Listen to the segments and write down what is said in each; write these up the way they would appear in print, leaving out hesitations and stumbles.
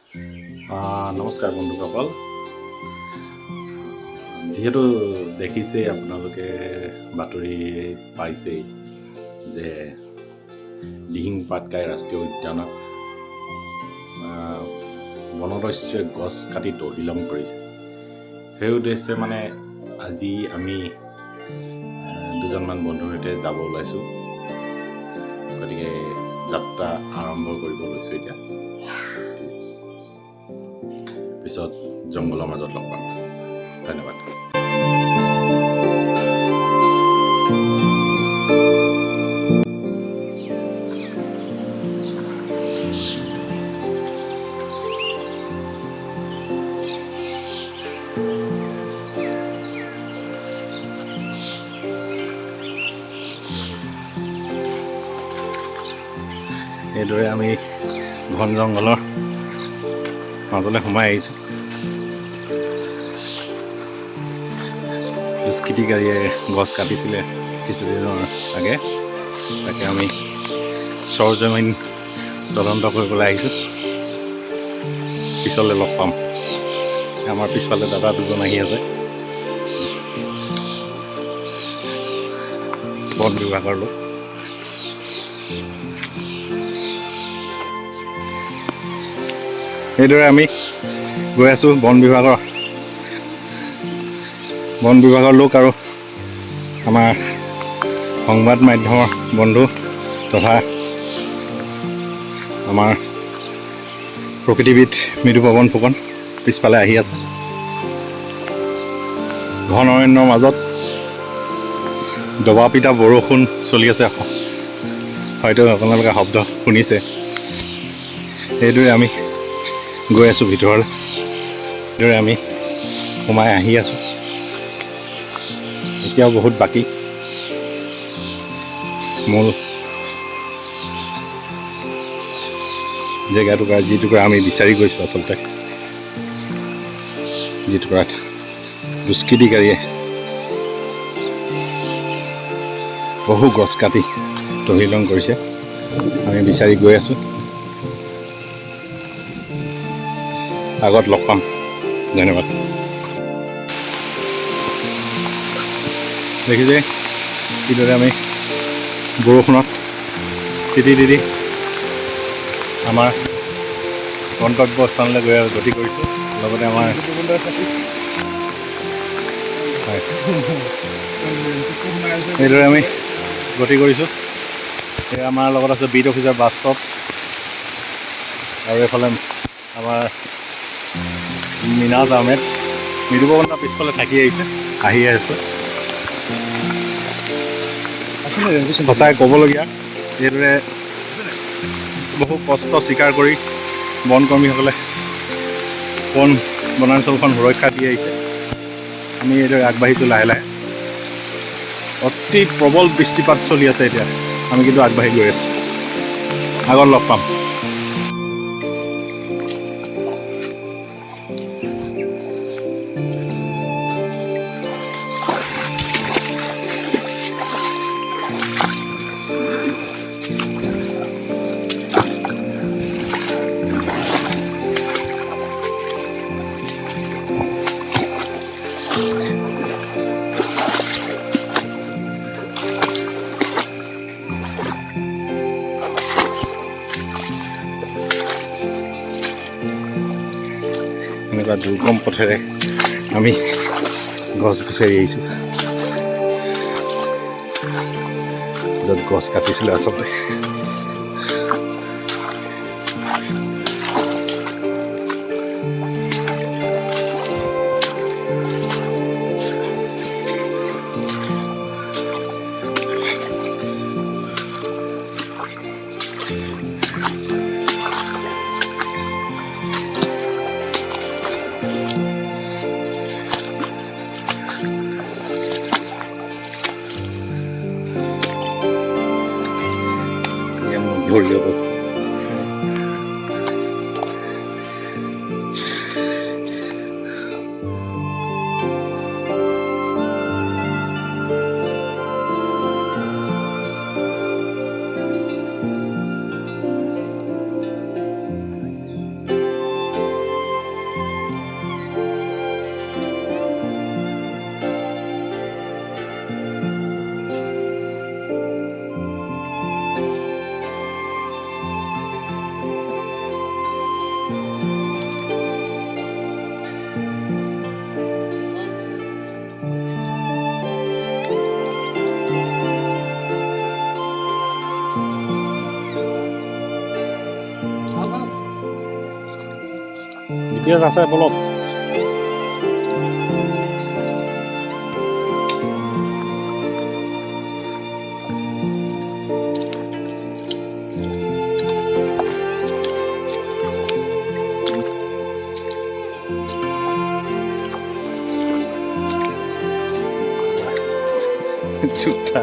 নমস্কাৰ বন্ধুসকল, যিহেতু দেখিছে আপোনালোকে বাতৰি পাইছেই যে দিহিং পাটকাই ৰাষ্ট্ৰীয় উদ্যানত বনদস্যই গছ কাটি তহিলং কৰিছে। সেই উদ্দেশ্যে আজি আমি দুজনমান বন্ধুৰ সৈতে যাব ওলাইছোঁ। গতিকে যাত্ৰা আৰম্ভ কৰিব লৈছোঁ। এতিয়া পিছত জংঘলৰ মাজত লগ পাম। ধন্যবাদ। এইদৰে আমি ঘন জংঘলৰ মাজলৈ সোমাই আহিছোঁ। দুষ্কৃতি গাড়ীয়ে গছ কাটিছিলে কিছুদিনৰ আগে, তাকে আমি সৰজমিন তদন্ত কৰিবলৈ আহিছোঁ। পিছলৈ লগ পাম। আমাৰ পিছফালে দাদা দুজন আহি আছে, বন বিভাগৰ লোক। সেইদৰে আমি গৈ আছোঁ বন বিভাগৰ লোক আৰু আমাৰ সংবাদ মাধ্যমৰ বন্ধু তথা আমাৰ প্ৰকৃতিবিদ মৃদু পৱন ফুকন পিছফালে আহি আছে। ঘন অৰণ্যৰ মাজত দবা পিটা বৰষুণ চলি আছে, হয়তো আপোনালোকে শব্দ শুনিছে। সেইদৰে আমি গৈ আছোঁ ভিতৰলৈ। সেইদৰে আমি সোমাই আহি আছোঁ। এতিয়াও বহুত বাকী। মূল জেগাটুকুৰা যিটুকুৰা আমি বিচাৰি গৈছোঁ, আচলতে যিটুকুৰাত দুষ্কৃতিকাৰীয়ে বহু গছ কাটি তহিলং কৰিছে, আমি বিচাৰি গৈ আছোঁ। আগত লগ পাম। ধন্যবাদ। দেখিছে কিদৰে আমি বৰষুণত তিতি আমাৰ গন্তব্য স্থানলৈ গতি কৰিছোঁ। লগতে আমাৰ এইদৰে আমি গতি কৰিছোঁ। এই আমাৰ লগত আছে বিট অফিচাৰ বাস্তৱ, আৰু এইফালে আমাৰ মিনাজ আহমেদ। মৃদুপৱন পিছফালে আহি আছে। সঁচাই ক'বলগীয়া, এইদৰে বহু কষ্ট স্বীকাৰ কৰি বনকৰ্মীসকলে বনাঞ্চলখন সুৰক্ষা দি আহিছে। আমি এইদৰে আগবাঢ়িছোঁ লাহে লাহে। অতি প্ৰবল বৃষ্টিপাত চলি আছে এতিয়া, আমি কিন্তু আগবাঢ়ি গৈ আছোঁ। আগত লগ পাম। এনেকুৱা দুৰ্গম পথেৰে আমি গছ বিচাৰি আহিছোঁ, য'ত গছ কাটিছিলে আচলতে। GPS আছে বলক চুপটা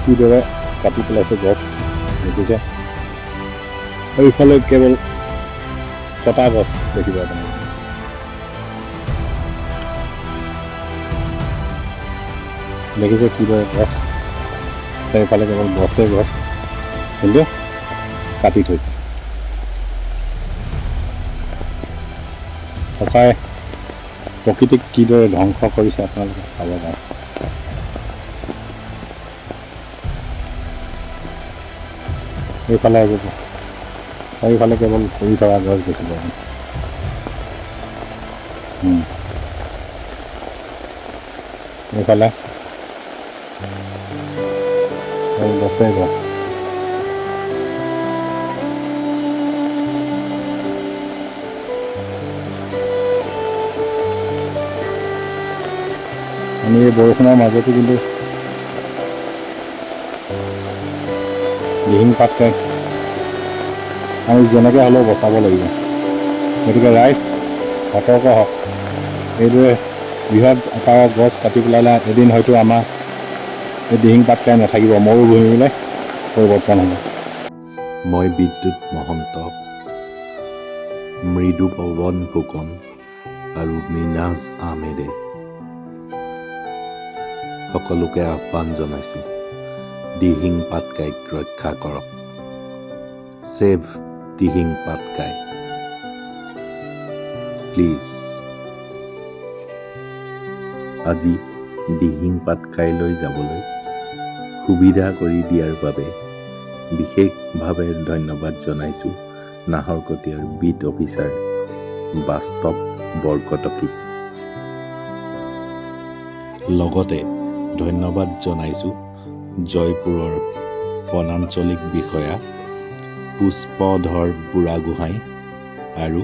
কিদৰে কাটি পেলাইছে গছ দেখিছে চাৰিওফালে কেৱল কটা গছ দেখিব আপুনি দেখিছে কিদৰে গছ চাৰিওফালে কেৱল গছে গছ কিন্তু কাটি থৈছে সঁচাই প্ৰকৃতিক কিদৰে ধ্বংস কৰিছে আপোনালোকে চাব পাৰে। এইফালে আহিব, চাৰিওফালে কেৱল পৰি থকা গছ দেখিব। এইফালে গছে গছ। আমি এই বৰষুণৰ মাজতো কিন্তু দিহিং পাটকাই আমি যেনেকৈ হ'লেও বচাব লাগিব। গতিকে ৰাইজ সতৰ্ক হওক। এইদৰে বৃহৎ আকাৰৰ গছ কাটি পেলালে এদিন হয়তো আমাৰ এই দিহিং পাটকাই নাথাকিব, মৰুভূমিলৈ পৰিৱৰ্তন হ'ব। মই বিদ্যুৎ মহন্ত, মৃদু পৱন ফুকন আৰু মিনাজ আহমেদে সকলোকে আহ্বান জনাইছোঁ, দিহিং পাটকাইক ৰক্ষা কৰক। Save Dihing Patkai please. আজি দিহিং পাটকাইলৈ যাবলৈ সুবিধা কৰি দিয়াৰ বাবে বিশেষভাৱে ধন্যবাদ জনাইছোঁ নাহৰকটীয়াৰ বিট অফিচাৰ বাস্তৱ বৰকটকীক। লগতে ধন্যবাদ জনাইছোঁ জয়পুৰৰ বনাঞ্চলিক বিষয়া পুষ্পধৰ বুঢ়াগোহাঁই আৰু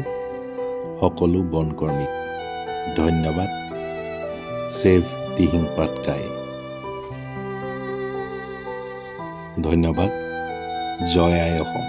সকলো বনকৰ্মীক। ধন্যবাদ। ছেভ দিহিং পাটকাই। ধন্যবাদ। জয় আই অসম।